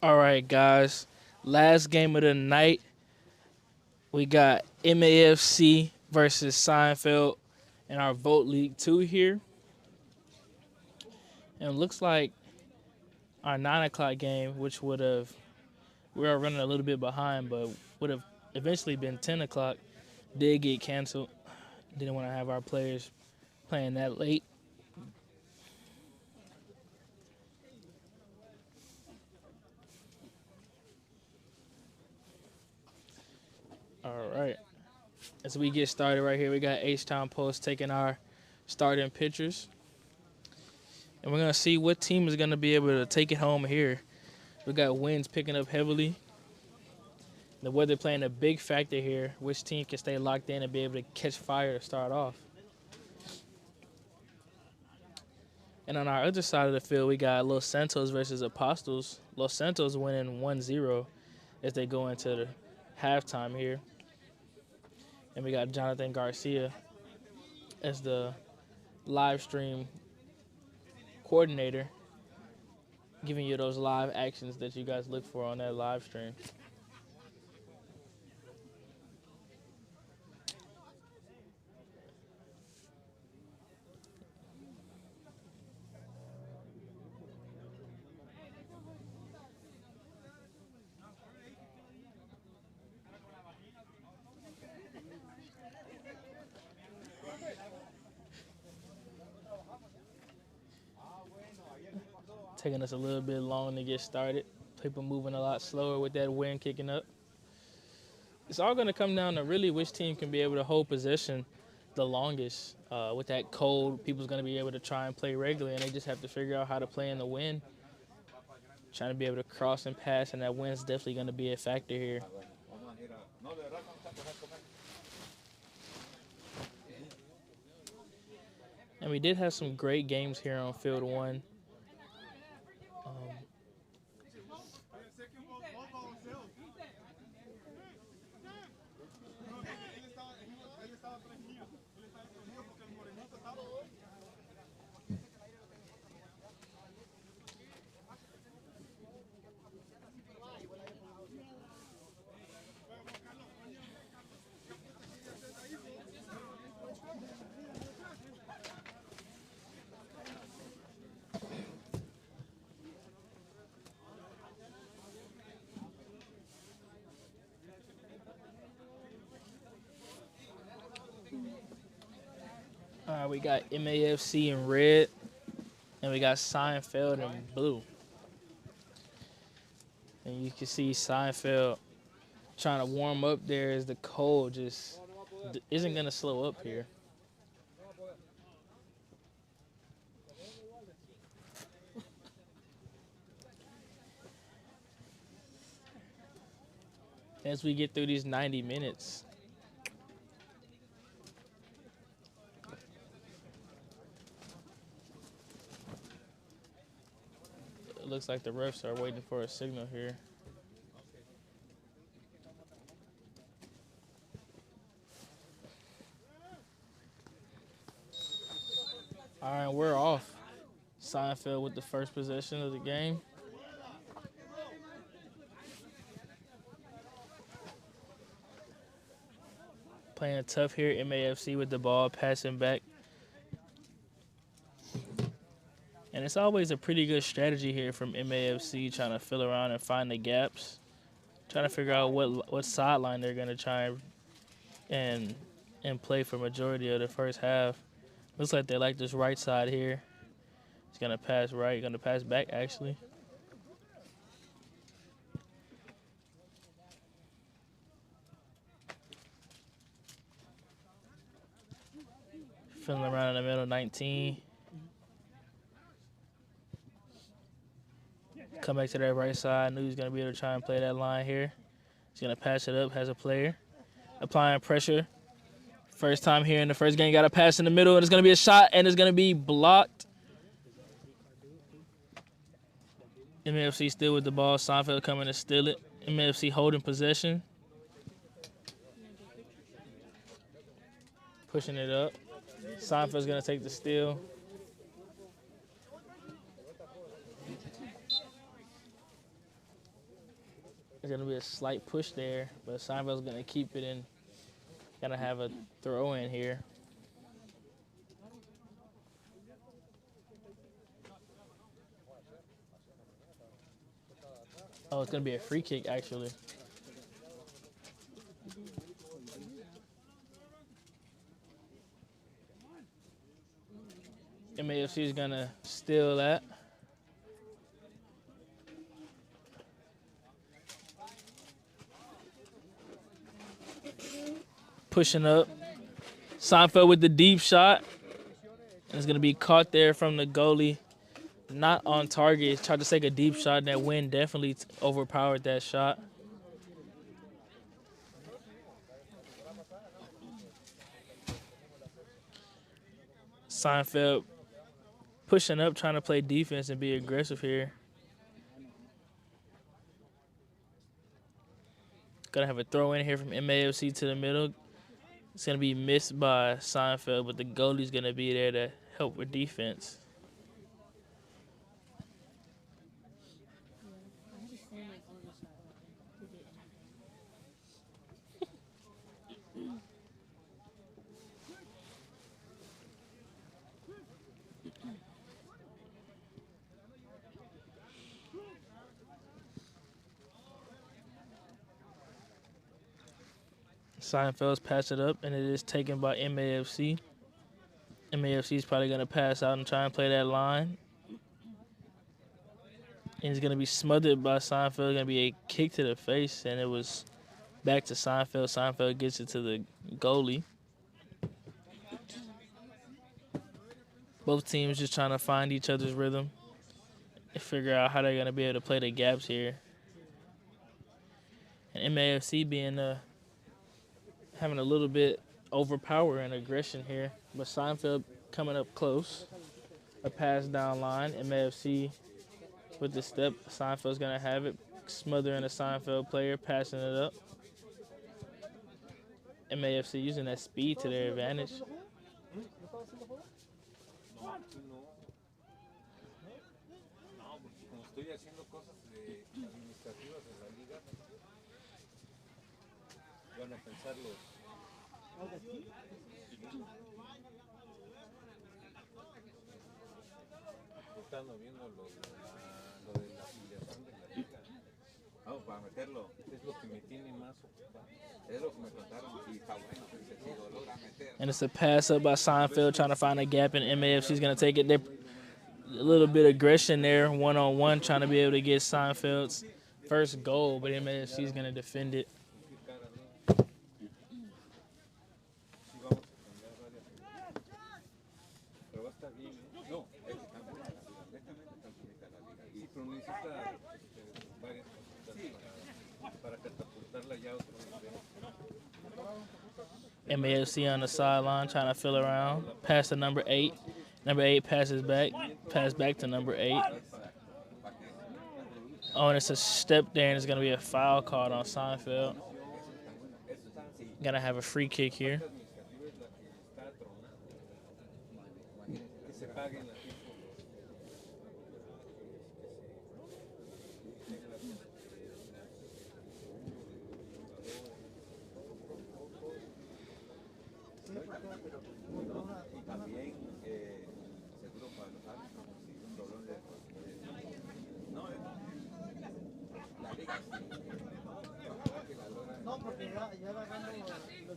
All right, guys. Last game of the night, we got MAFC versus Seinfeld in our Vote League 2 here. And it looks like our 9 o'clock game, which would have, we are running a little bit behind, but would have eventually been 10 o'clock, did get canceled. Didn't want to have our players playing that late. All right. As we get started right here, we got H-Town Post taking our starting pitchers. And we're going to see what team is going to be able to take it home here. We got winds picking up heavily. The weather playing a big factor here. Which team can stay locked in and be able to catch fire to start off. And on our other side of the field, we got Los Santos versus Apostles. Los Santos winning 1-0 as they go into the halftime here. And we got Jonathan Garcia as the live stream coordinator, giving you those live actions that you guys look for on that live stream. Taking us a little bit long to get started. People moving a lot slower with that wind kicking up. It's all going to come down to really which team can be able to hold possession the longest. With that cold, people's going to be able to try and play regularly, and they just have to figure out how to play in the wind. Trying to be able to cross and pass, and that wind's definitely going to be a factor here. And we did have some great games here on Field 1. We got MAFC in red, and we got Seinfeld in blue. And you can see Seinfeld trying to warm up there as the cold just isn't going to slow up here. As we get through these 90 minutes, it looks like the refs are waiting for a signal here. All right, we're off. Seinfeld with the first possession of the game. Playing it tough here, MAFC with the ball, passing back. And it's always a pretty good strategy here from MAFC, trying to fill around and find the gaps. Trying to figure out what sideline they're going to try and play for majority of the first half. Looks like they like this right side here. It's going to pass right, going to pass back actually. Filling around in the middle, 19. Come back to that right side. Knew he's going to be able to try and play that line here. He's going to pass it up, has a player. Applying pressure. First time here in the first game, got a pass in the middle, and it's going to be a shot, and it's going to be blocked. MFC still with the ball. Seinfeld coming to steal it. MFC holding possession. Pushing it up. Seinfeld's going to take the steal. There's going to be a slight push there, but Seinfeld's going to keep it in. Going to have a throw in here. Oh, it's going to be a free kick, actually. MAFC is going to steal that. Pushing up. Seinfeld with the deep shot. And it's going to be caught there from the goalie. Not on target. Tried to take a deep shot, and that wind definitely overpowered that shot. Seinfeld pushing up, trying to play defense and be aggressive here. Gonna have a throw in here from MAFC to the middle. It's gonna be missed by Seinfeld, but the goalie's gonna be there to help with defense. Seinfeld's pass it up, and it is taken by MAFC. MAFC is probably going to pass out and try and play that line. And it's going to be smothered by Seinfeld. Going to be a kick to the face, and it was back to Seinfeld. Seinfeld gets it to the goalie. Both teams just trying to find each other's rhythm and figure out how they're going to be able to play the gaps here. And MAFC being having a little bit overpower and aggression here, but Seinfeld coming up close. A pass down line. MAFC with the step. Seinfeld's gonna have it, smothering a Seinfeld player, passing it up. MAFC using that speed to their advantage. And it's a pass up by Seinfeld trying to find a gap, and MAFC's going to take it. They're a little bit of aggression there, one-on-one, trying to be able to get Seinfeld's first goal, but MAFC's going to defend it. MAFC on the sideline trying to fill around. Pass to number 8. Number 8 passes back. Pass back to number 8. Oh, and it's a step there, and it's going to be a foul called on Seinfeld. Going to have a free kick here.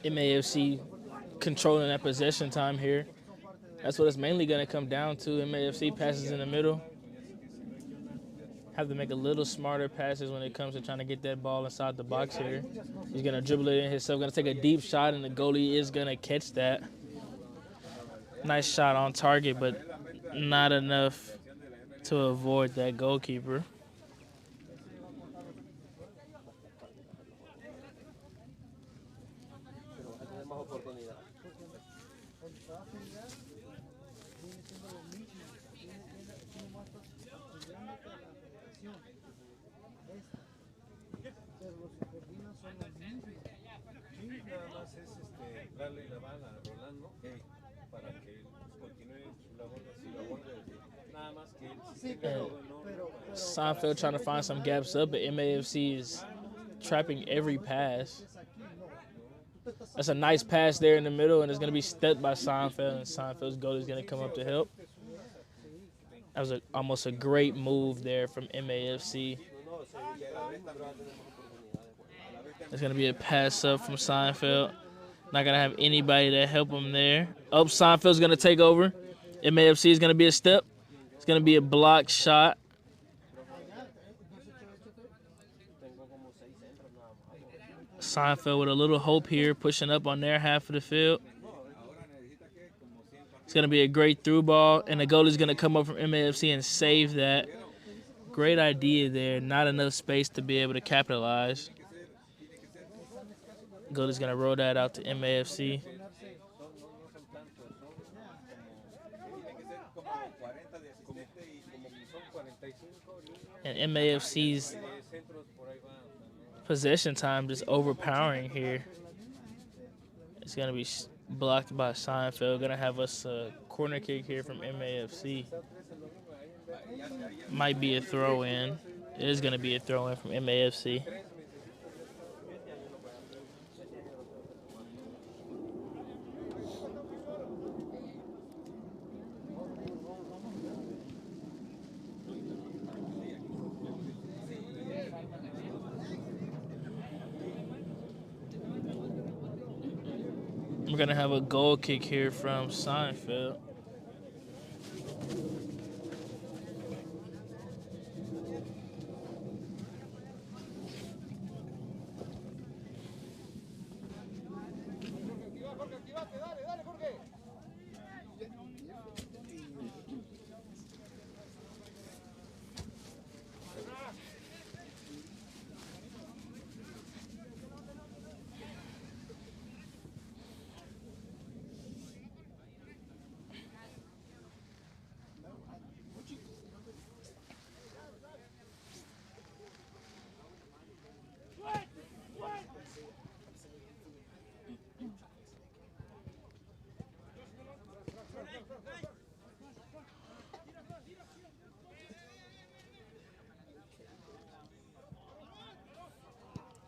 MAFC controlling that possession time here. That's what it's mainly going to come down to. MAFC passes in the middle. Have to make a little smarter passes when it comes to trying to get that ball inside the box here. He's going to dribble it in himself. Going to take a deep shot, and the goalie is going to catch that. Nice shot on target, but not enough to avoid that goalkeeper. Seinfeld trying to find some gaps up, but MAFC is trapping every pass. That's a nice pass there in the middle, and it's going to be stepped by Seinfeld, and Seinfeld's goal is going to come up to help. That was almost a great move there from MAFC. It's going to be a pass up from Seinfeld. Not going to have anybody to help him there. Oh, Seinfeld's going to take over. MAFC is going to be a step. It's going to be a blocked shot. Seinfeld with a little hope here, pushing up on their half of the field. It's going to be a great through ball, and the goalie's going to come up from MAFC and save that. Great idea there. Not enough space to be able to capitalize. Goalie's going to roll that out to MAFC. And MAFC's possession time just overpowering here. It's going to be blocked by Seinfeld. Going to have us a corner kick here from MAFC. Might be a throw-in. It is going to be a throw-in from MAFC. We're going to have a goal kick here from Seinfeld.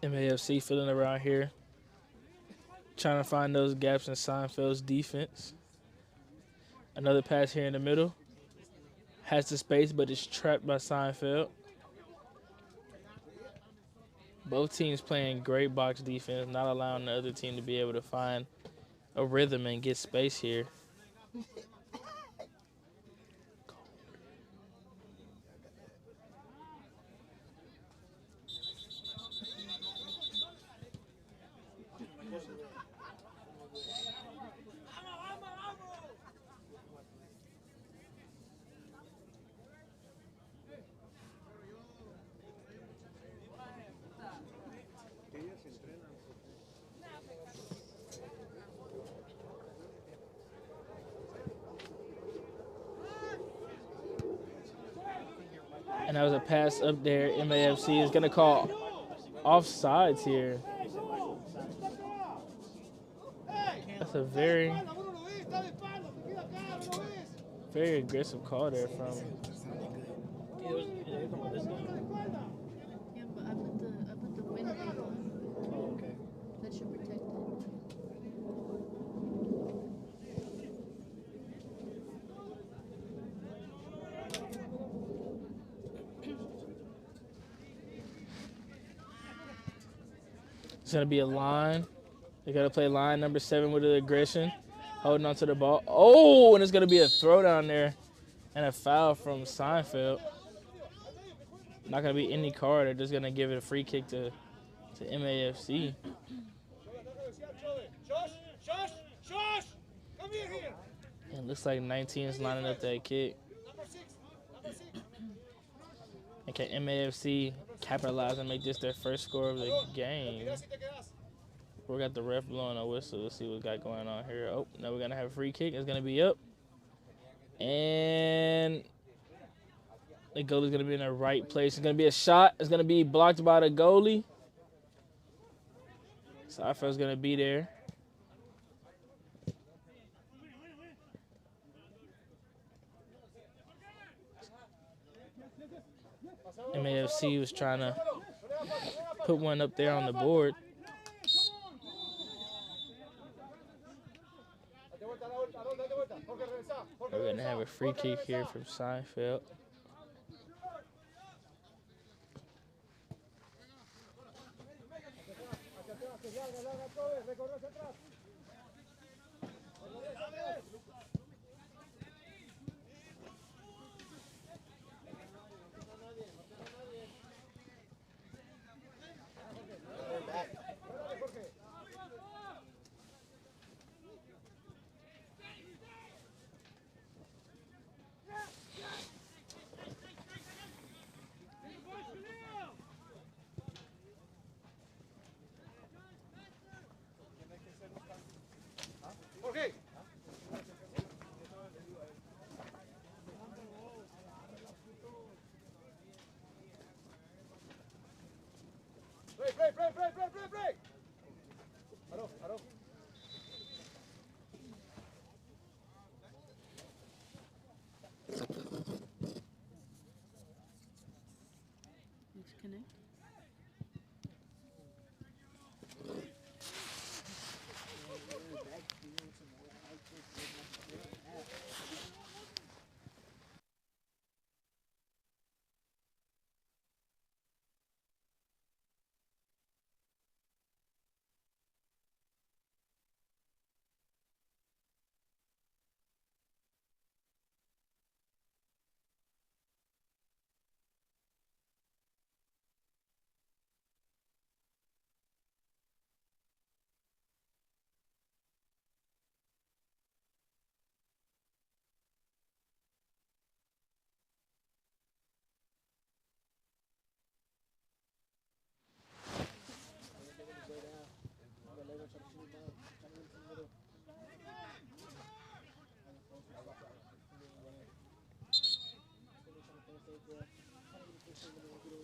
MAFC filling around here, trying to find those gaps in Seinfeld's defense. Another pass here in the middle. Has the space, but is trapped by Seinfeld. Both teams playing great box defense, not allowing the other team to be able to find a rhythm and get space here. And that was a pass up there. MAFC is going to call offsides here. That's a very aggressive call there from. Yeah, but I put the wind on. Okay. That should protect it. It's going to be a line. They got to play line number 7 with the aggression, holding on to the ball. Oh, and it's going to be a throw down there and a foul from Seinfeld. Not going to be any card. They're just going to give it a free kick to MAFC. And it looks like 19 is lining up that kick. And can MAFC capitalize and make this their first score of the game? We got the ref blowing a whistle. Let's see what we got going on here. Oh, now we're going to have a free kick. It's going to be up. And the goalie's going to be in the right place. It's going to be a shot. It's going to be blocked by the goalie. Seinfeld's going to be there. MAFC was trying to put one up there on the board. We're going to have a free kick here from Seinfeld. Connect.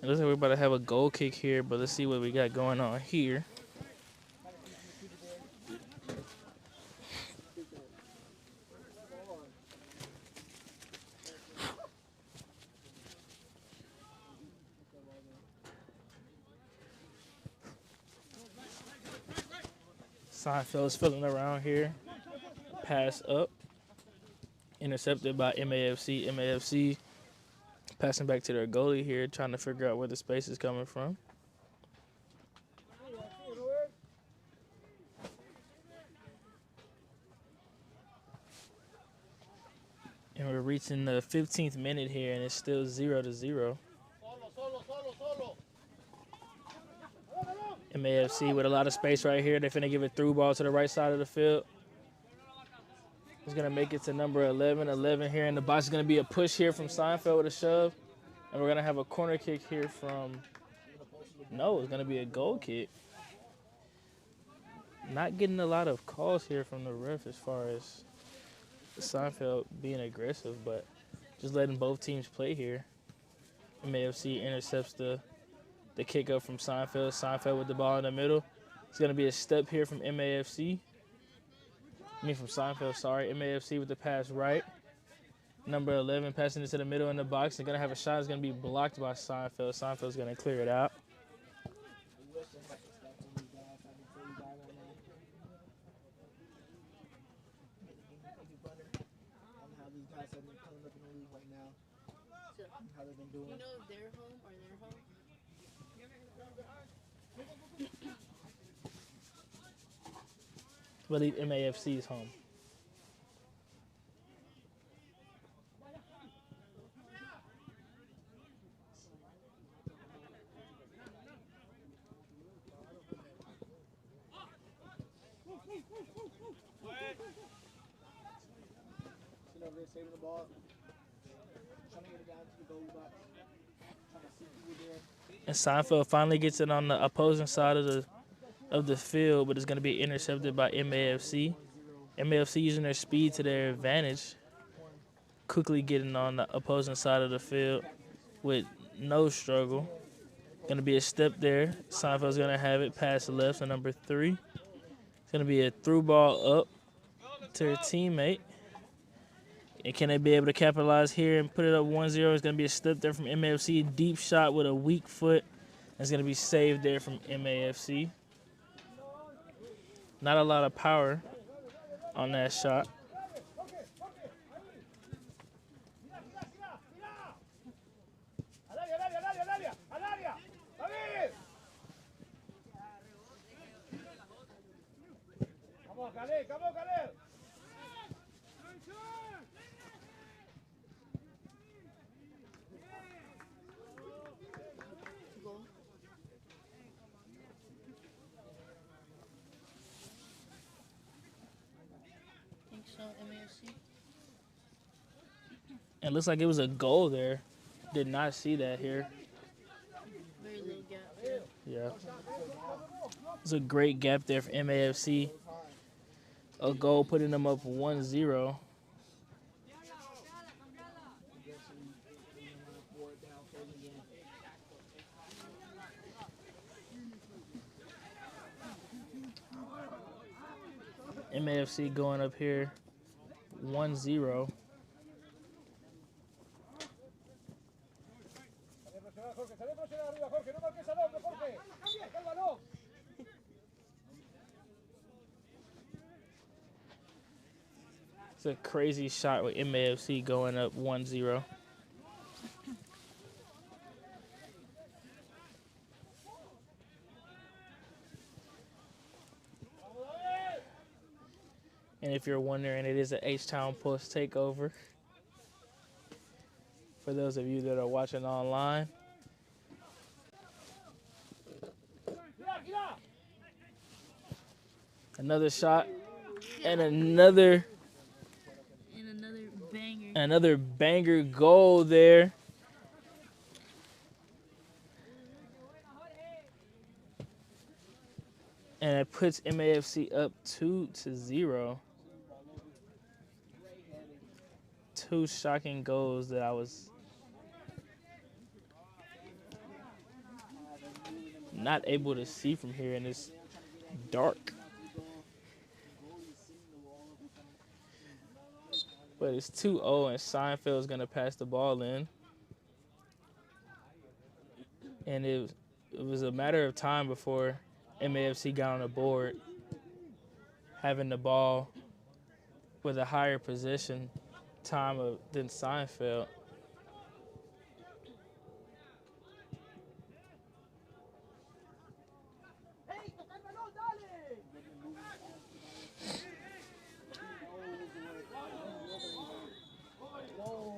It looks like we're about to have a goal kick here, but let's see what we got going on here. Seinfeld's filling around here. Pass up. Intercepted by MAFC. MAFC passing back to their goalie here, trying to figure out where the space is coming from. And we're reaching the 15th minute here, and it's still 0-0. MAFC with a lot of space right here. They're finna give a through ball to the right side of the field. He's gonna make it to number 11. 11 here in the box is gonna be a push here from Seinfeld with a shove. And we're gonna have a corner kick here from, no, it's gonna be a goal kick. Not getting a lot of calls here from the ref as far as Seinfeld being aggressive, but just letting both teams play here. MAFC intercepts the kick up from Seinfeld. Seinfeld with the ball in the middle. It's going to be a step here from MAFC. From Seinfeld, sorry. MAFC with the pass right. Number 11 passing into the middle in the box. They're going to have a shot. It's going to be blocked by Seinfeld. Seinfeld's going to clear it out. You know if they're home or they're home? I believe MAFC is home. Saving the ball, trying to get it down to the goal box, trying to see who there. And Seinfeld finally gets it on the opposing side of the field, but it's going to be intercepted by MAFC. MAFC using their speed to their advantage, quickly getting on the opposing side of the field with no struggle. Going to be a step there. Seinfeld's going to have it past the left to number 3. It's going to be a through ball up to her teammate. And can they be able to capitalize here and put it up 1-0? It's going to be a step there from MAFC. Deep shot with a weak foot. It's going to be saved there from MAFC. Not a lot of power on that shot. Goal. Think so, MAFC. It looks like it was a goal there. Did not see that here. Very little gap there. Yeah. It's a great gap there for MAFC. A goal putting them up 1-0. MAFC going up here 1-0. It's a crazy shot with MAFC going up 1-0. And if you're wondering, it is an H-Town Post takeover. For those of you that are watching online. Another shot and another banger goal there. And it puts MAFC up 2-0. Two shocking goals that I was not able to see from here, and it's dark. But it's 2-0, and Seinfeld's going to pass the ball in. And it was a matter of time before MAFC got on the board, having the ball with a higher possession time than Seinfeld.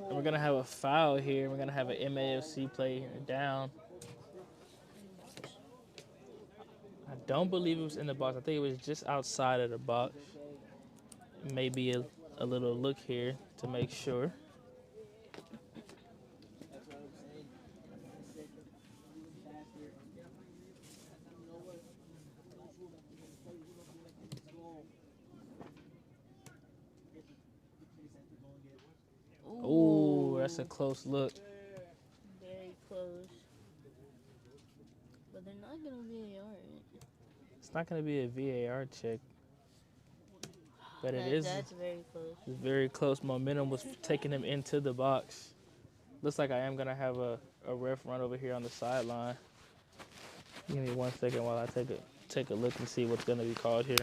And we're going to have a foul here. We're going to have an MAFC player down. I don't believe it was in the box. I think it was just outside of the box. Maybe a little look here to make sure. Oh, that's a close look. Very close. But they're not going to VAR it. It's not going to be a VAR check. But That's very close. It's very close. Momentum was taking him into the box. Looks like I am going to have a ref run over here on the sideline. Give me 1 second while I take a look and see what's going to be called here.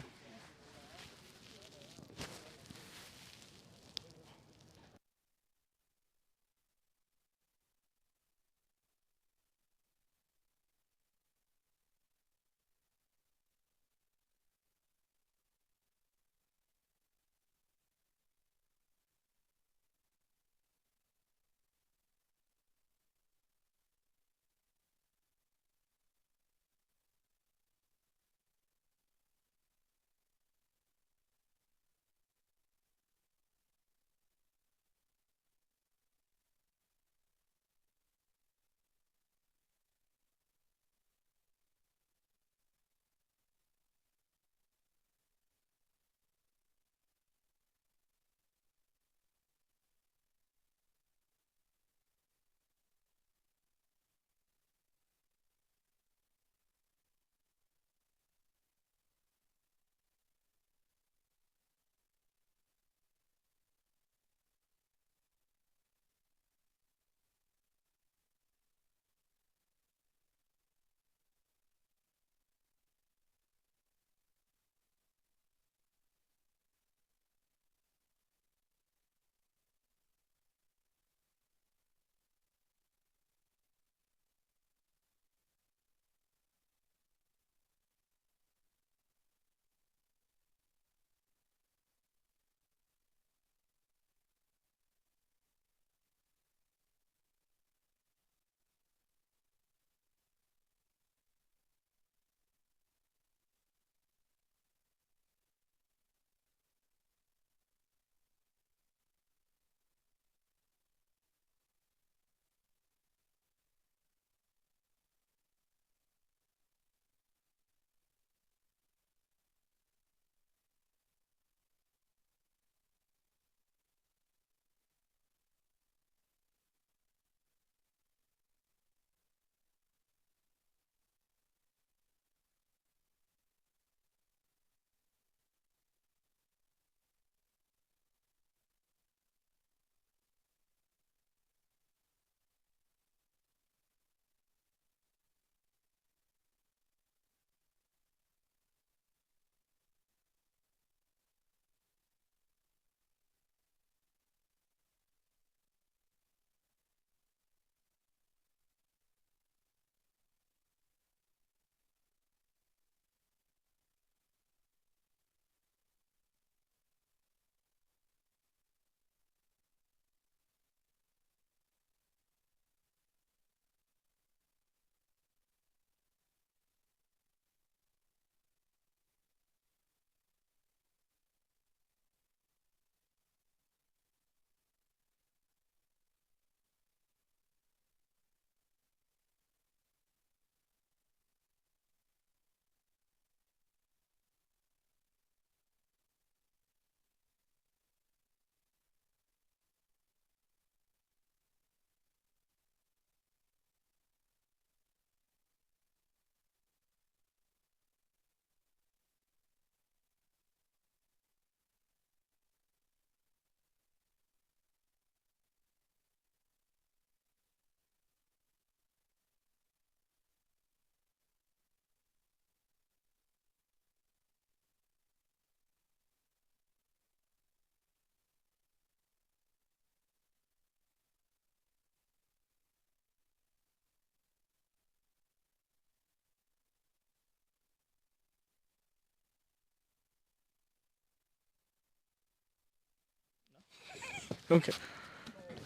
Okay.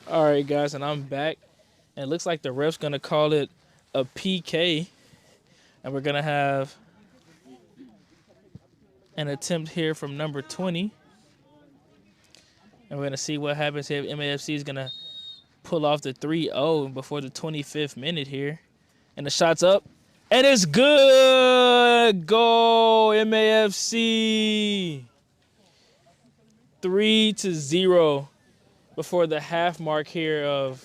All right, guys, and I'm back. And it looks like the ref's going to call it a PK. And we're going to have an attempt here from number 20. And we're going to see what happens here if MAFC is going to pull off the 3-0 before the 25th minute here. And the shot's up. And it's good! Goal, MAFC! 3-0 before the half mark here of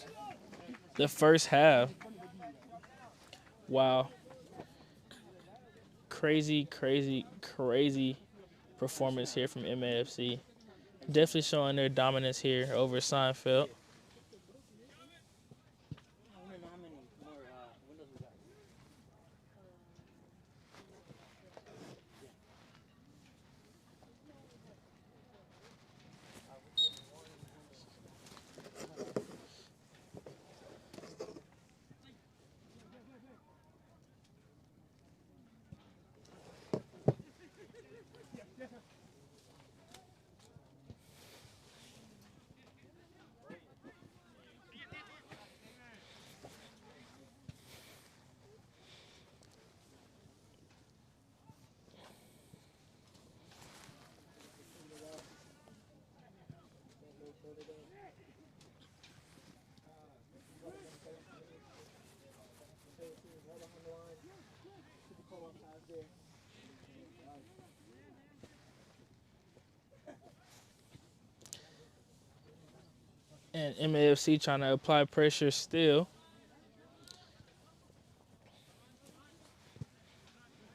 the first half. Wow. Crazy, crazy, crazy performance here from MAFC. Definitely showing their dominance here over Seinfeld. And MAFC trying to apply pressure still.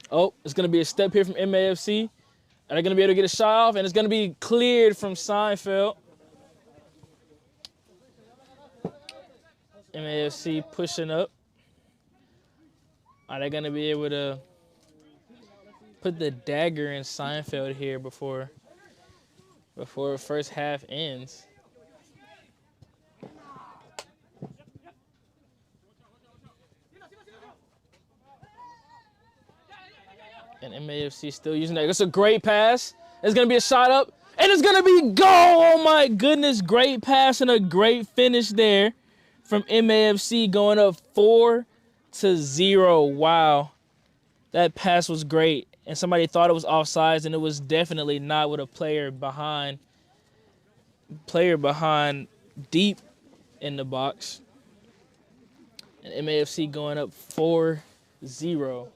Oh, it's going to be a step here from MAFC. Are they going to be able to get a shot off? And it's going to be cleared from Seinfeld. MAFC pushing up. Are they going to be able to put the dagger in Seinfeld here before the first half ends? And MAFC still using that. It's a great pass. It's going to be a shot up. And it's going to be goal. Oh, my goodness. Great pass and a great finish there from MAFC going up 4-0. Wow. That pass was great. And somebody thought it was offsides, and it was definitely not, with a player behind deep in the box. And MAFC going up 4-0.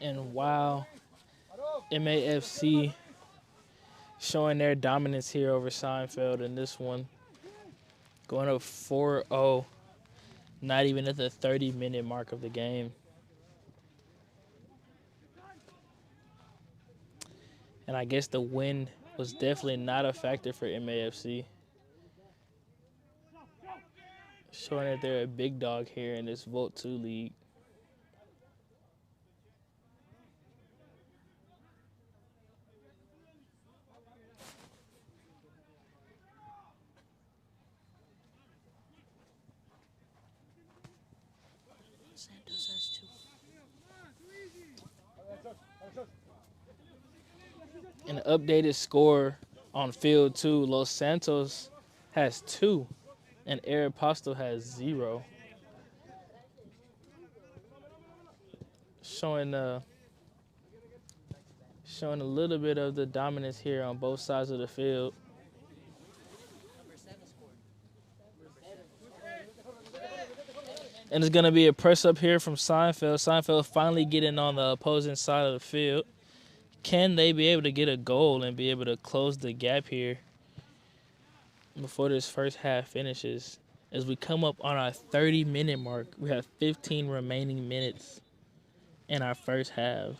And wow, MAFC showing their dominance here over Seinfeld in this one. Going up 4-0, not even at the 30-minute mark of the game. And I guess the wind was definitely not a factor for MAFC. Showing that they're a big dog here in this Volt 2 league. Santos has 2. An updated score on field 2. Los Santos has 2, and Aeropostale has 0. Showing a little bit of the dominance here on both sides of the field. And it's going to be a press up here from Seinfeld. Seinfeld finally getting on the opposing side of the field. Can they be able to get a goal and be able to close the gap here before this first half finishes? As we come up on our 30-minute mark, we have 15 remaining minutes in our first half.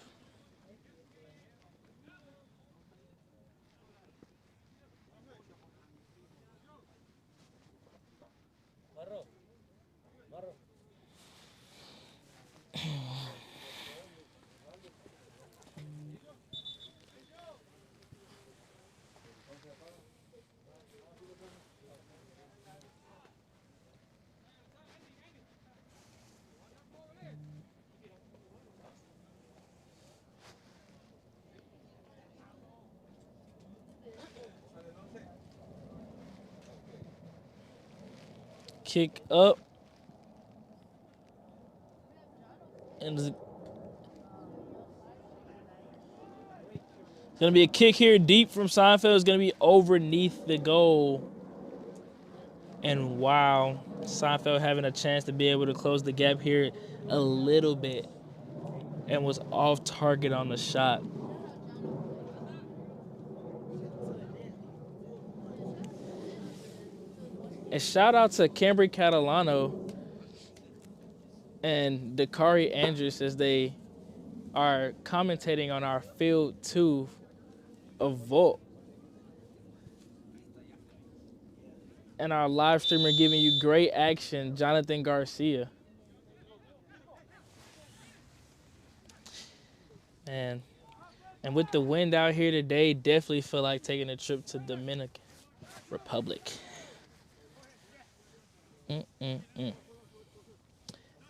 Kick up. And it's going to be a kick here deep from Seinfeld. It's going to be overneath the goal. And wow, Seinfeld having a chance to be able to close the gap here a little bit and was off target on the shot. And shout out to Cambry Catalano and Dakari Andrews as they are commentating on our Field 2 of Volt. And our live streamer giving you great action, Jonathan Garcia. And with the wind out here today, definitely feel like taking a trip to Dominican Republic. And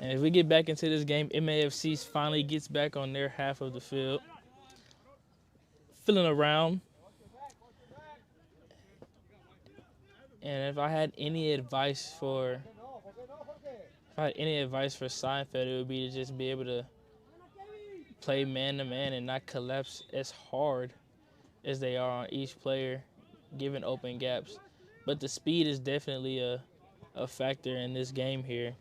if we get back into this game, MAFC finally gets back on their half of the field. Feeling around. And if I had any advice for Seinfeld, it would be to just be able to play man-to-man and not collapse as hard as they are on each player, giving open gaps. But the speed is definitely a factor in this game here.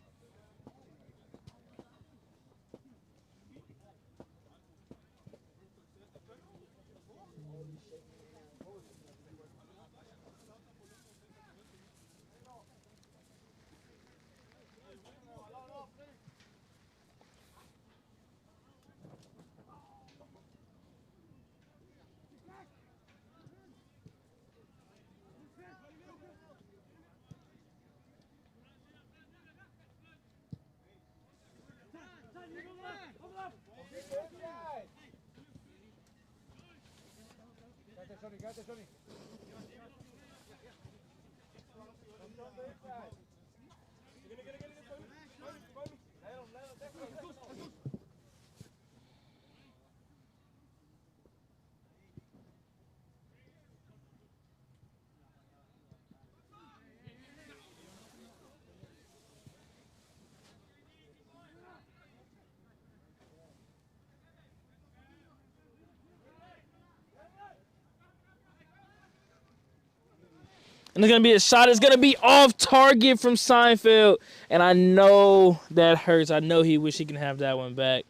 And it's going to be a shot. It's going to be off target from Seinfeld. And I know that hurts. I know he wish he can have that one back.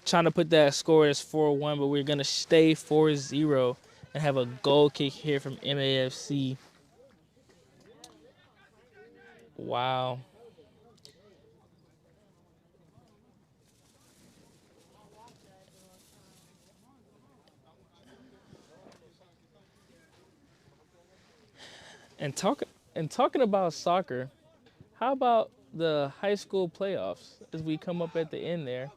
Trying to put that score as 4-1, but we're going to stay 4-0 and have a goal kick here from MAFC. Wow. And talking about soccer, how about the high school playoffs as we come up at the end there?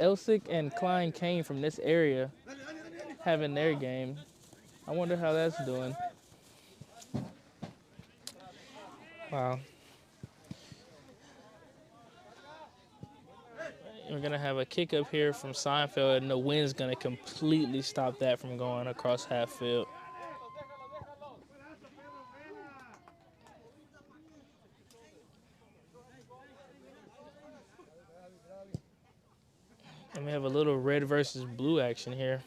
Elsick and Klein Kane from this area having their game. I wonder how that's doing. Wow. We're going to have a kick up here from Seinfeld, and the wind's going to completely stop that from going across half field. And we have a little red versus blue action here.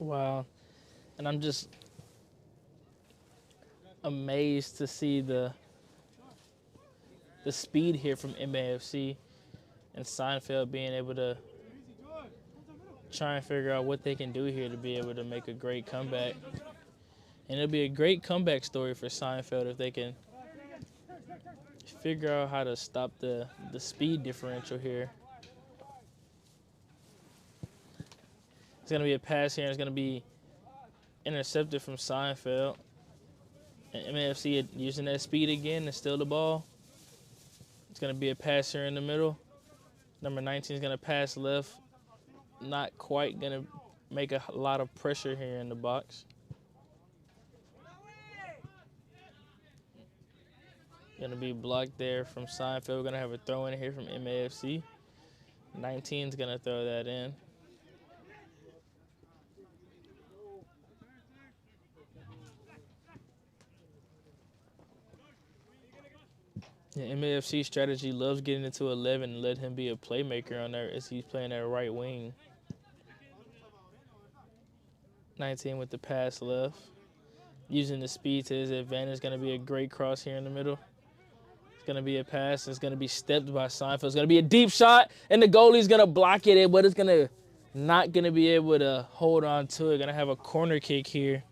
Wow. And I'm just amazed to see the speed here from MAFC and Seinfeld being able to try and figure out what they can do here to be able to make a great comeback. And it'll be a great comeback story for Seinfeld if they can figure out how to stop the speed differential here. It's going to be a pass here, and it's going to be intercepted from Seinfeld. And MAFC using that speed again to steal the ball. It's going to be a pass here in the middle. Number 19 is going to pass left. Not quite going to make a lot of pressure here in the box. Going to be blocked there from Seinfeld. We're going to have a throw in here from MAFC. 19 is going to throw that in. The MAFC strategy loves getting into 11 and let him be a playmaker on there as he's playing that right wing. 19 with the pass left. Using the speed to his advantage. Going to be a great cross here in the middle. It's going to be a pass. It's going to be stepped by Seinfeld. It's going to be a deep shot, and the goalie's going to block it, but it's going to not going to be able to hold on to it. Going to have a corner kick here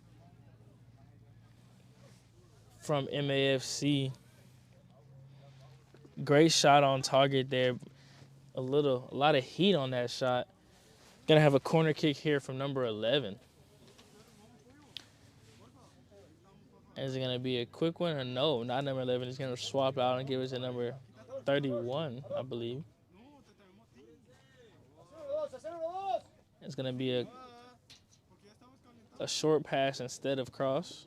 from MAFC. Great shot on target there. A lot of heat on that shot. Going to have a corner kick here from number 11. Is it going to be a quick one or no? Not number 11. He's going to swap out and give us a number 31, I believe. It's going to be a short pass instead of cross.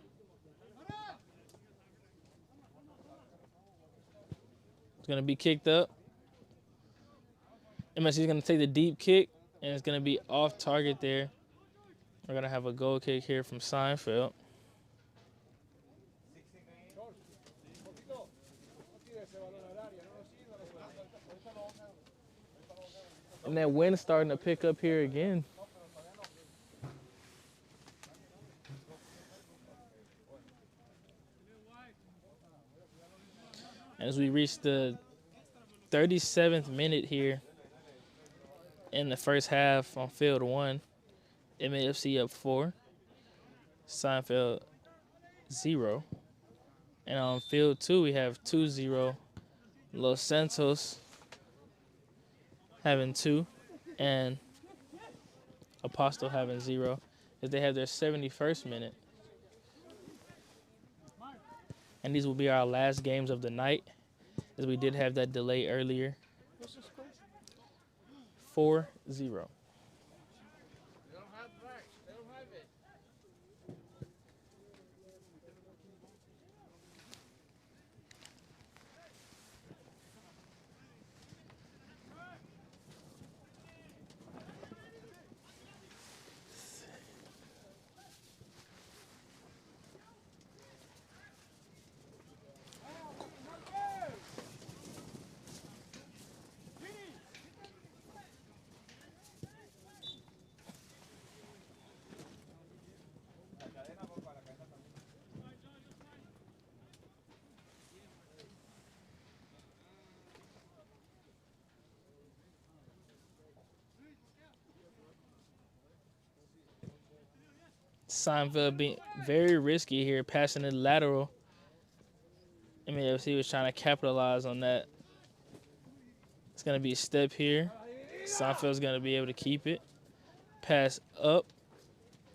It's going to be kicked up. MSC is going to take the deep kick, and it's going to be off target there. We're going to have a goal kick here from Seinfeld. And that wind's starting to pick up here again. As we reach the 37th minute here in the first half on field 1, MAFC up 4, Seinfeld 0. And on field 2, we have 2-0, Los Santos having 2, and Apostle having 0, as they have their 71st minute. And these will be our last games of the night, as we did have that delay earlier. 4-0. Seinfeld being very risky here, passing the lateral. MAFC was trying to capitalize on that. It's going to be a step here. Seinfeld's going to be able to keep it. Pass up.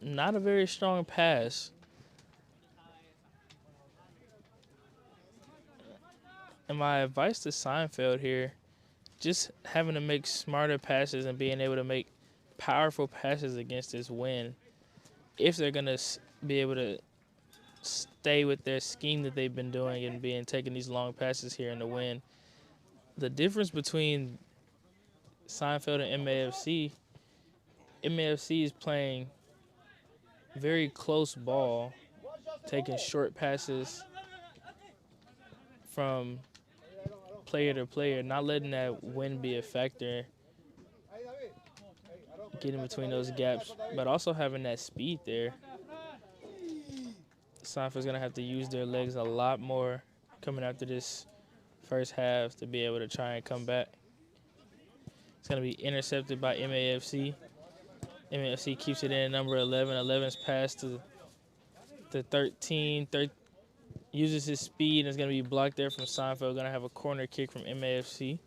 Not a very strong pass. And my advice to Seinfeld here, just having to make smarter passes and being able to make powerful passes against this wind. If they're going to be able to stay with their scheme that they've been doing and taking these long passes here in the wind. The difference between Seinfeld and MAFC is playing very close ball, taking short passes from player to player, not letting that wind be a factor, getting between those gaps, but also having that speed there. Seinfeld's going to have to use their legs a lot more coming after this first half to be able to try and come back. It's going to be intercepted by MAFC. MAFC keeps it in number 11. 11's pass to 13. Uses his speed and it's going to be blocked there from Seinfeld. Going to have a corner kick from MAFC.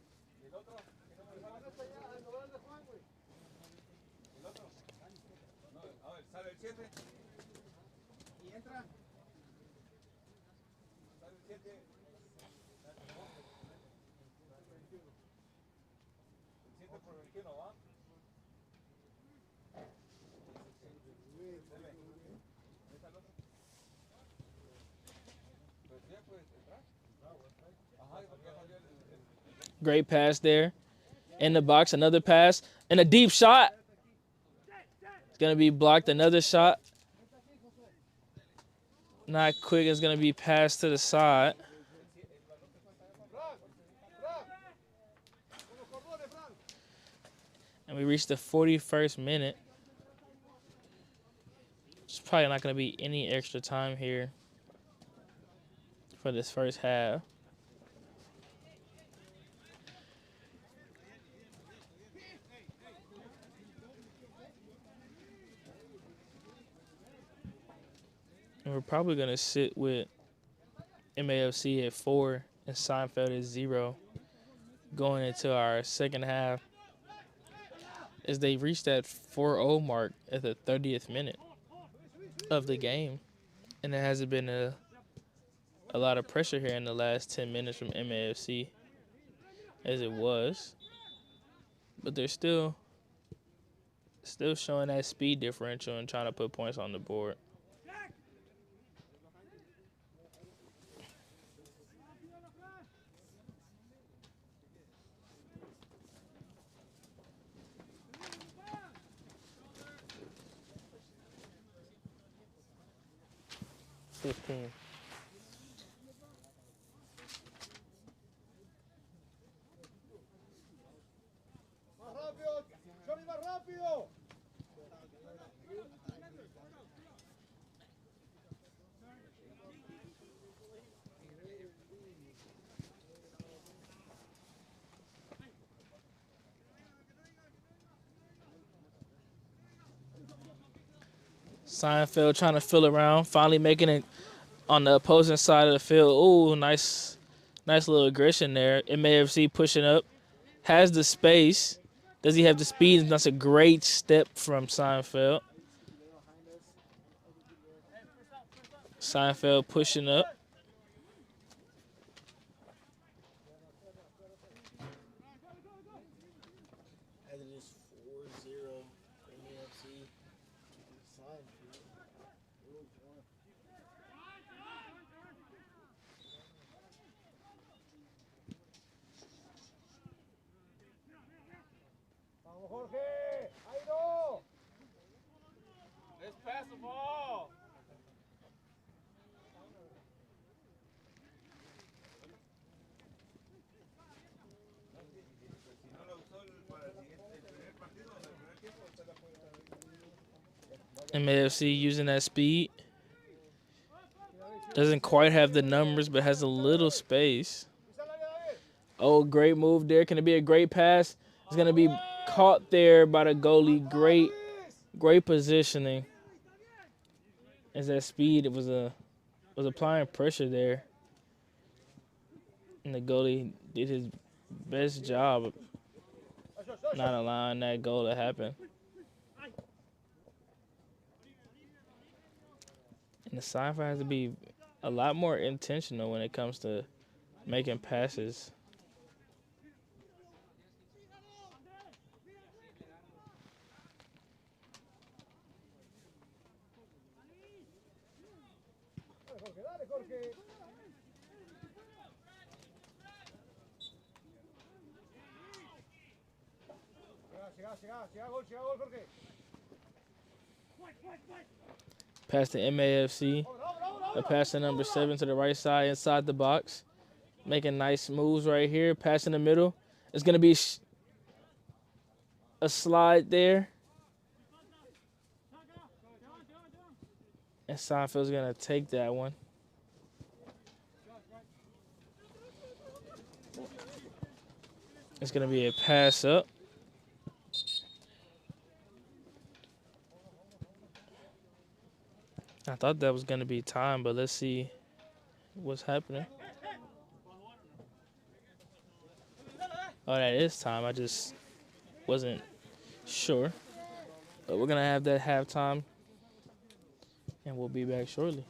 Great pass there. In the box, another pass. And a deep shot. It's going to be blocked. Another shot. Not quick. It's going to be passed to the side. And we reached the 41st minute. There's probably not going to be any extra time here for this first half. And we're probably going to sit with MAFC at 4 and Seinfeld at 0 going into our second half as they reach that 4-0 mark at the 30th minute of the game. And there hasn't been a lot of pressure here in the last 10 minutes from MAFC as it was. But they're still showing that speed differential and trying to put points on the board. Seinfeld trying to fill around, finally making it on the opposing side of the field. Ooh, nice little aggression there. MAFC pushing up, has the space. Does he have the speed? That's a great step from Seinfeld. Seinfeld pushing up. Let's pass the ball. MAFC using that speed. Doesn't quite have the numbers, but has a little space. Oh, great move there. Can it be a great pass? It's going to be caught there by the goalie. Great positioning. As that speed, it was applying pressure there. And the goalie did his best job of not allowing that goal to happen. And the Seinfeld has to be a lot more intentional when it comes to making passes. Pass to MAFC. A pass to number 7 to the right side inside the box. Making nice moves right here. Pass in the middle. It's going to be a slide there. And Seinfeld's going to take that one. It's going to be a pass up. I thought that was going to be time, but let's see what's happening. Oh, that is time. I just wasn't sure. But we're going to have that halftime, and we'll be back shortly.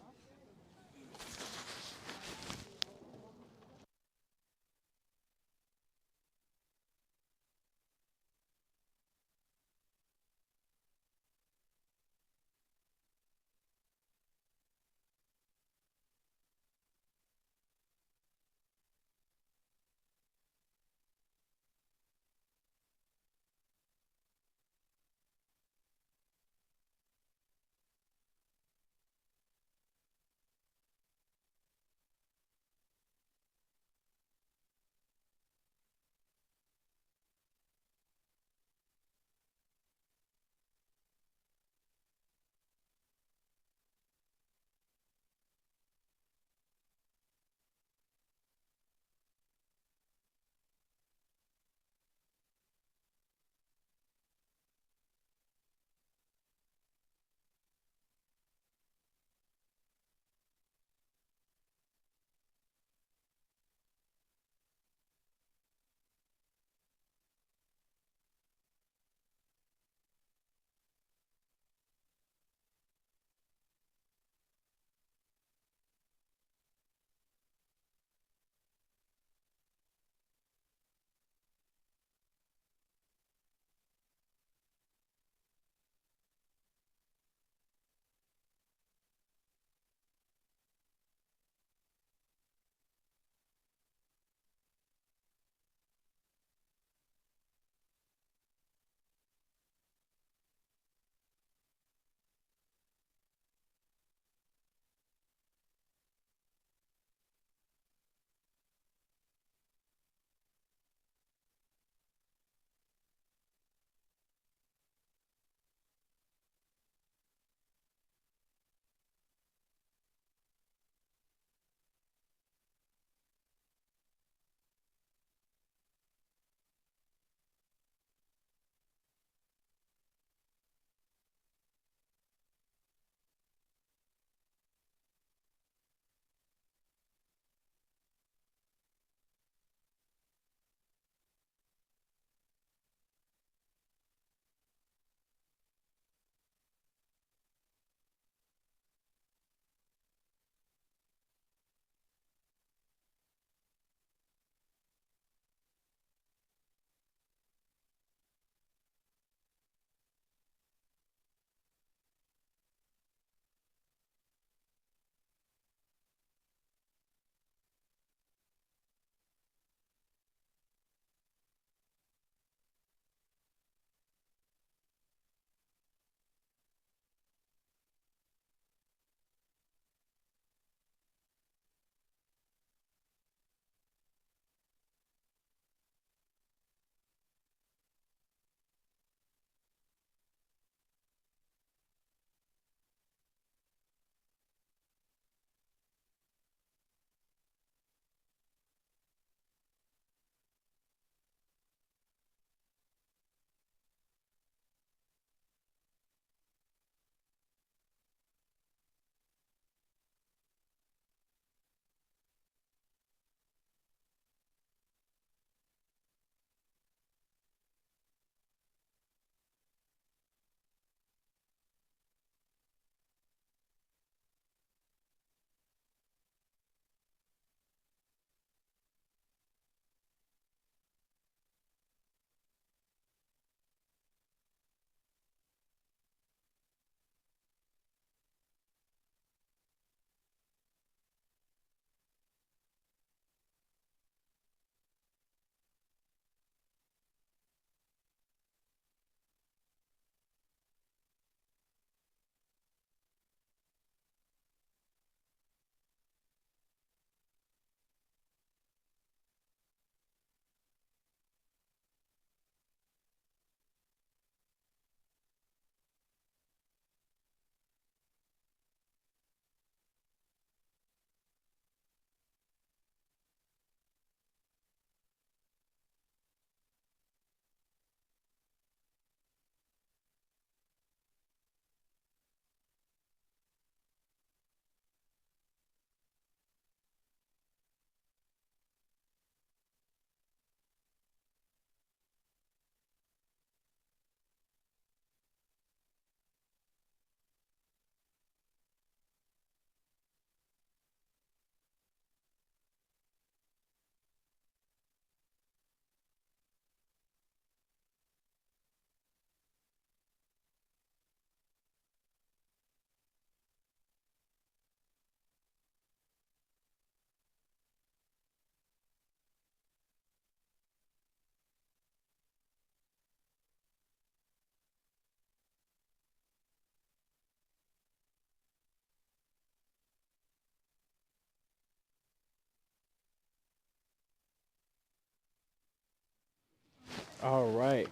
All right.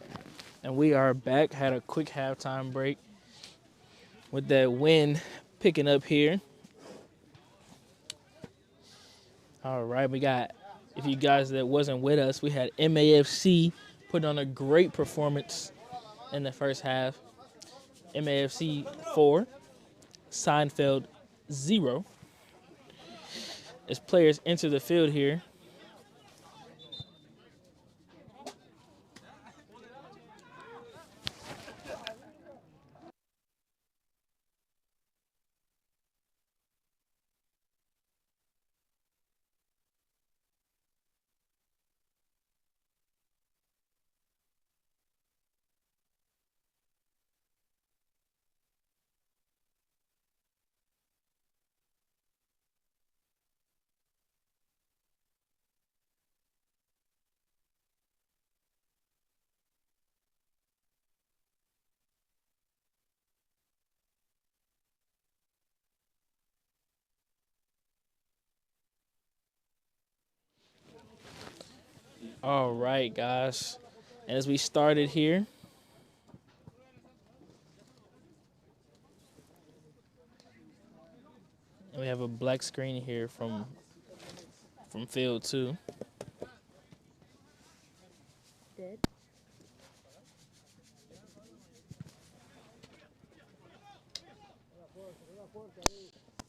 And we are back. Had a quick halftime break with that wind picking up here. All right. We got, if you guys that wasn't with us, we had MAFC put on a great performance in the first half. MAFC 4, Seinfeld 0. As players enter the field here, all right, guys. And as we started here, and we have a black screen here from field 2. Dead.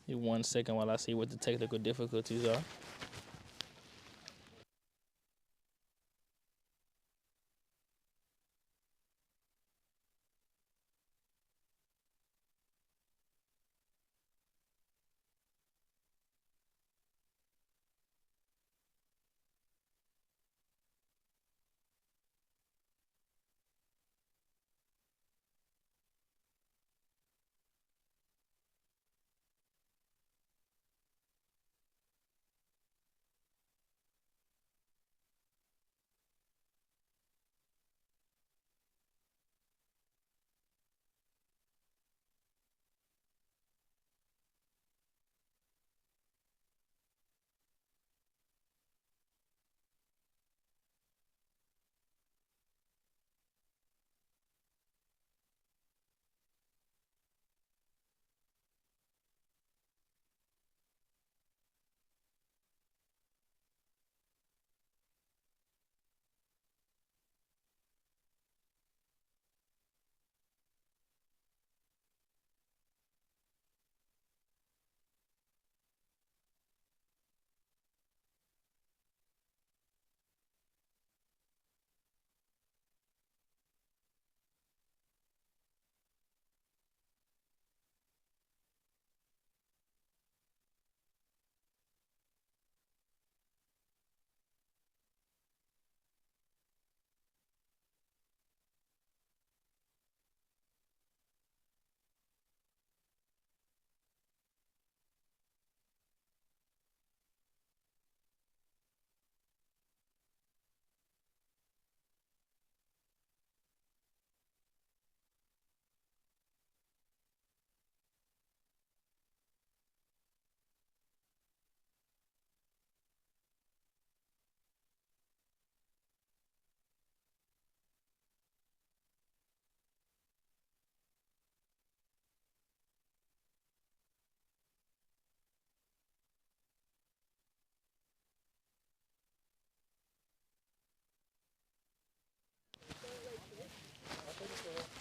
Give 1 second while I see what the technical difficulties are.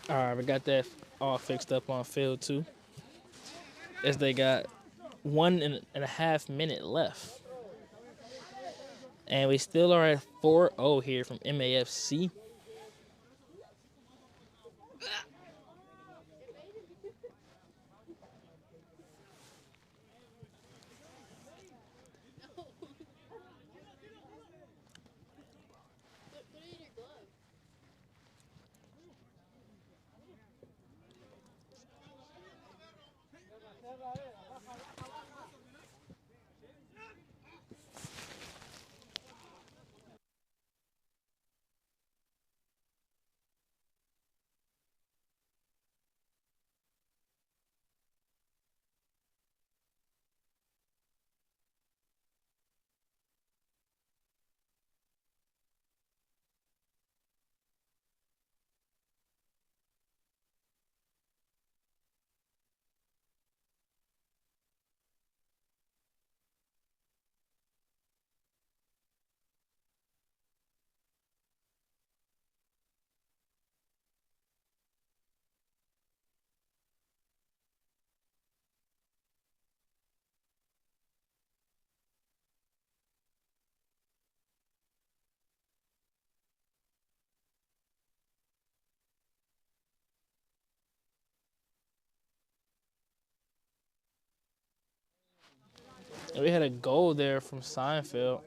All right, we got that all fixed up on field 2. As they got 1.5 minutes left. And we still are at 4-0 here from MAFC. And we had a goal there from Seinfeld.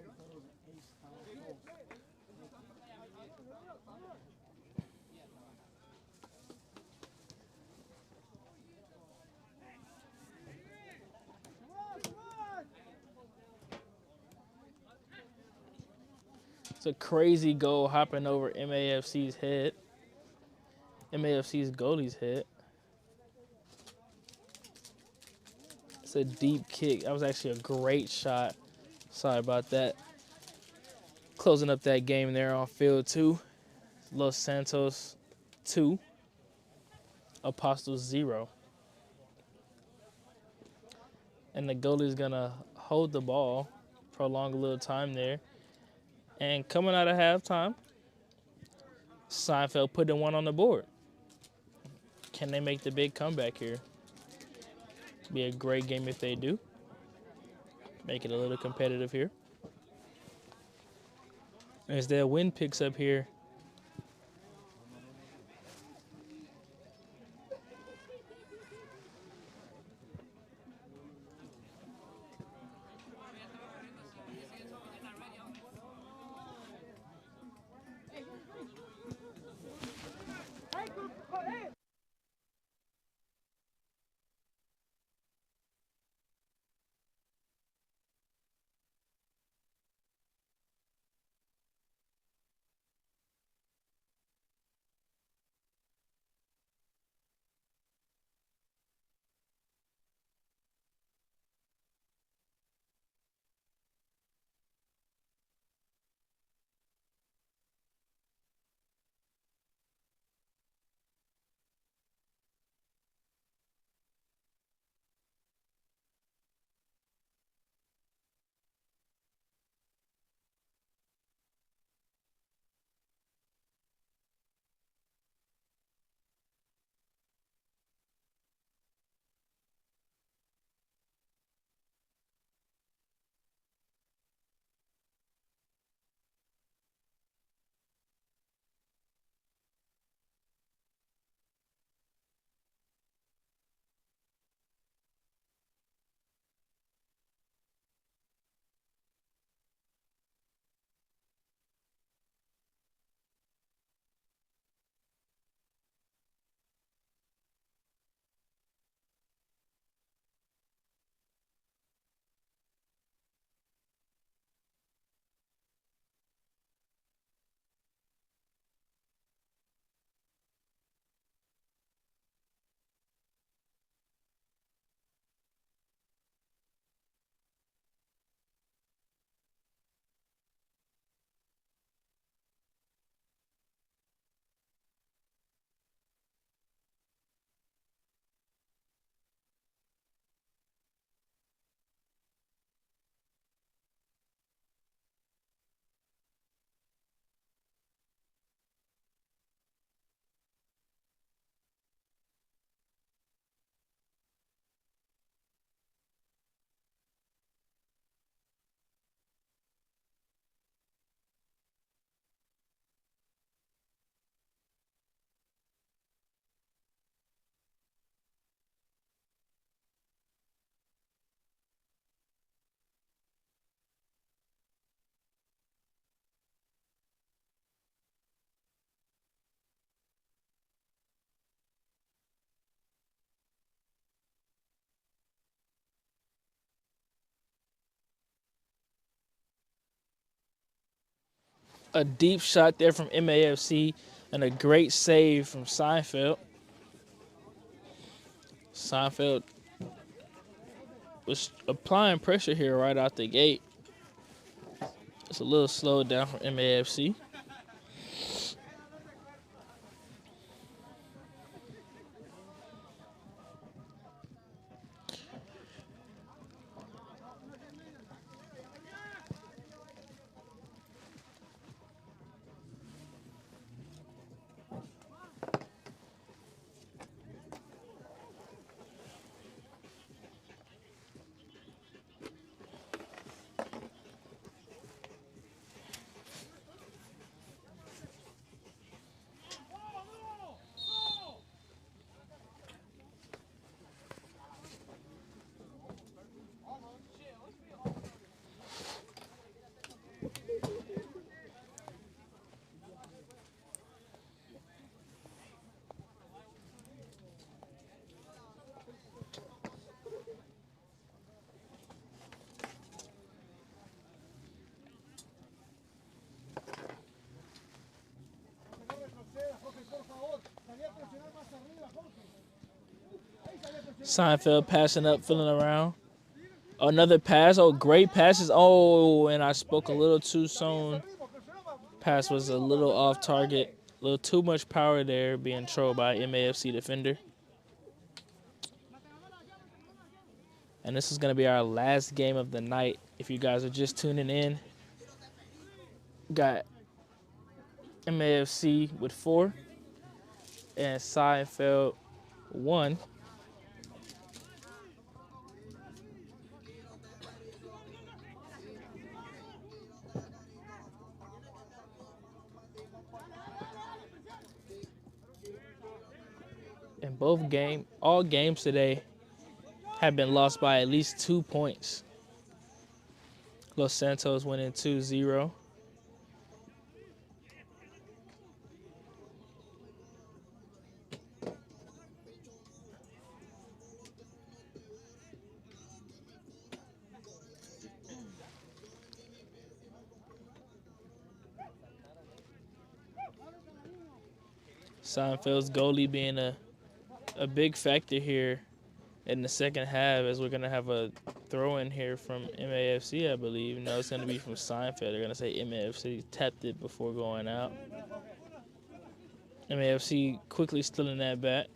It's a crazy goal hopping over MAFC's head. MAFC's goalie's head. It's a deep kick. That was actually a great shot. Sorry about that. Closing up that game there on field 2. Los Santos 2. Apostles 0. And the goalie's gonna hold the ball, prolong a little time there. And coming out of halftime, Seinfeld putting one on the board. Can they make the big comeback here? Be a great game if they do. Make it a little competitive here. As their wind picks up here. A deep shot there from MAFC and a great save from Seinfeld. Seinfeld was applying pressure here right out the gate. It's a little slowed down from MAFC. Seinfeld passing up, feeling around. Another pass. Oh, great passes. Oh, and I spoke a little too soon. Pass was a little off target. A little too much power there being trolled by MAFC defender. And this is going to be our last game of the night. If you guys are just tuning in, got MAFC with 4 and Seinfeld 1. And all games today have been lost by at least 2 points. Los Santos winning 2-0. Seinfeld's goalie being a big factor here in the second half, as we're going to have a throw-in here from MAFC, I believe. No, it's going to be from Seinfeld. They're going to say MAFC tapped it before going out. MAFC quickly stealing that back.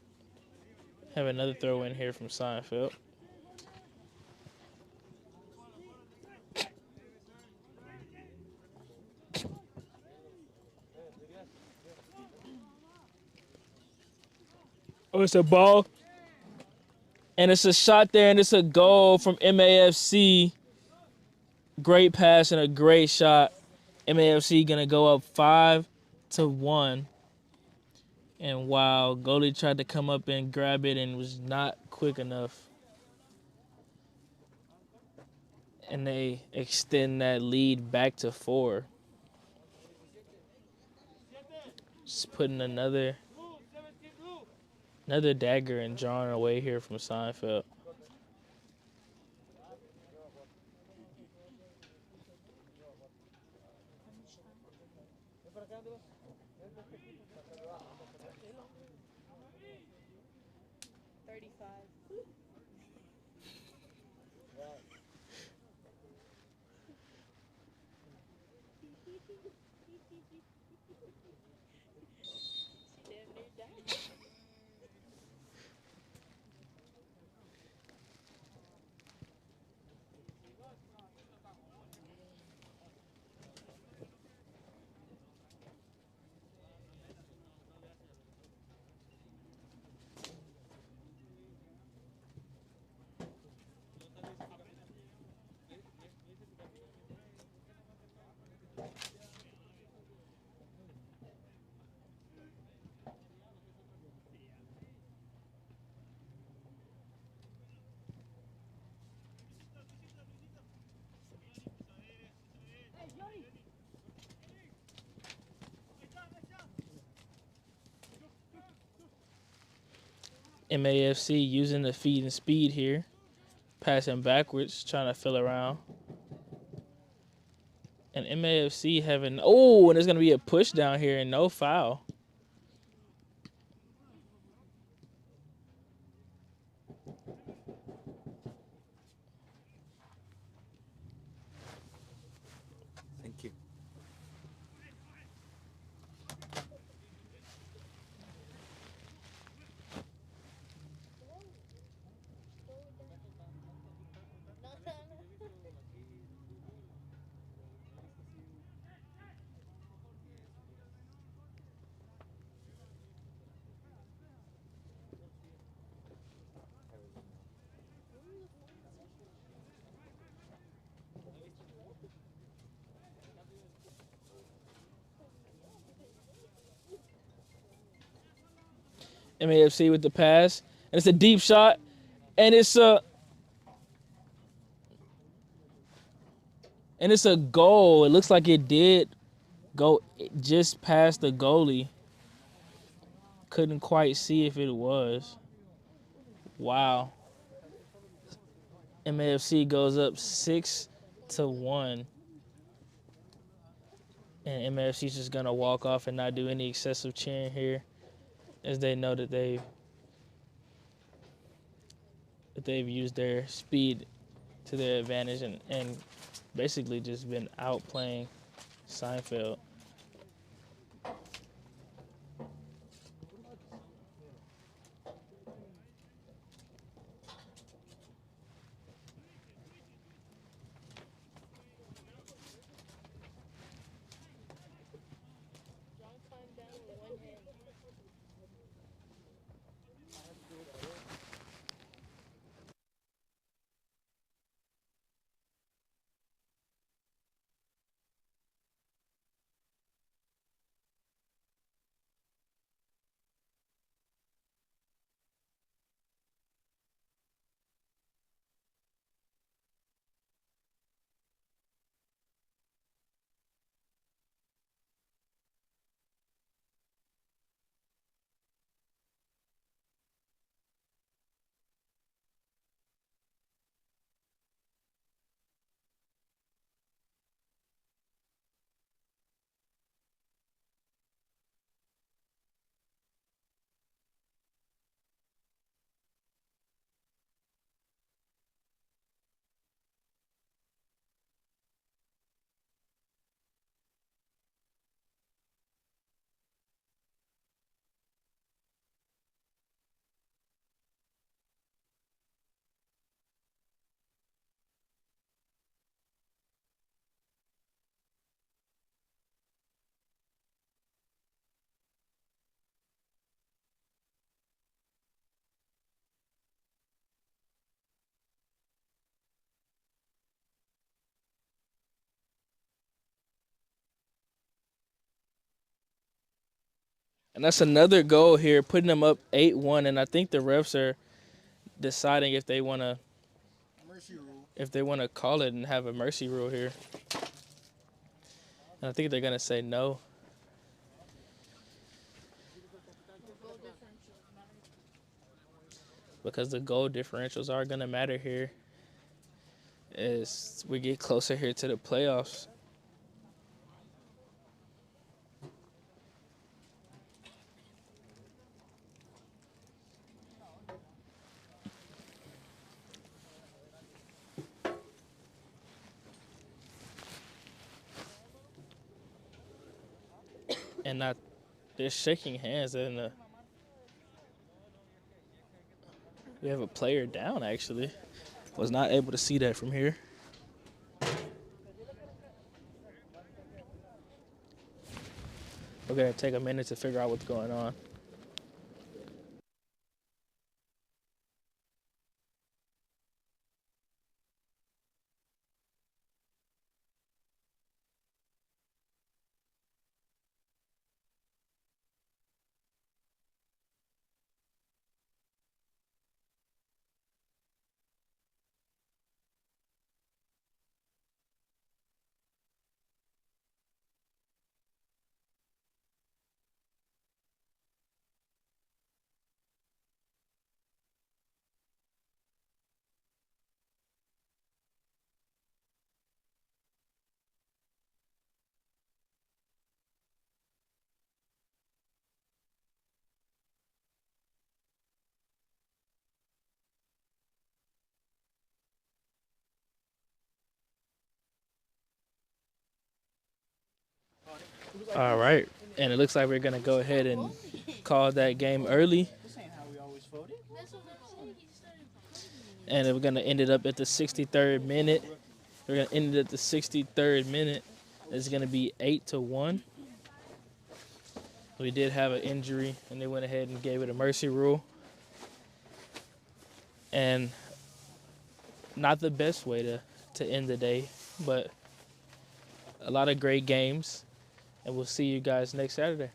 Have another throw-in here from Seinfeld. Oh, it's a ball. And it's a shot there, and it's a goal from MAFC. Great pass and a great shot. MAFC going to go up 5-1. And wow, goalie tried to come up and grab it and was not quick enough. And they extend that lead back to 4. Just putting another dagger and drawing away here from Seinfeld. MAFC using the feet and speed here. Passing backwards, trying to fill around. And MAFC having, and there's going to be a push down here and no foul. Thank you. MAFC with the pass. And it's a deep shot. And it's a goal. It looks like it did go just past the goalie. Couldn't quite see if it was. Wow. MAFC goes up 6-1. And MAFC's just going to walk off and not do any excessive cheering here, as they know that they that they've used their speed to their advantage and basically just been outplaying Seinfeld. And that's another goal here, putting them up 8-1. And I think the refs are deciding if they want to call it and have a mercy rule here. And I think they're gonna say no. Because the goal differentials are gonna matter here as we get closer here to the playoffs. And not they're shaking hands and we have a player down actually. Was not able to see that from here. We're gonna take a minute to figure out what's going on. All right. And it looks like we're going to go ahead and call that game early. And we're going to end it up at the 63rd minute. We're going to end it at the 63rd minute. It's going to be 8-1. We did have an injury, and they went ahead and gave it a mercy rule. And not the best way to end the day, but a lot of great games. And we'll see you guys next Saturday.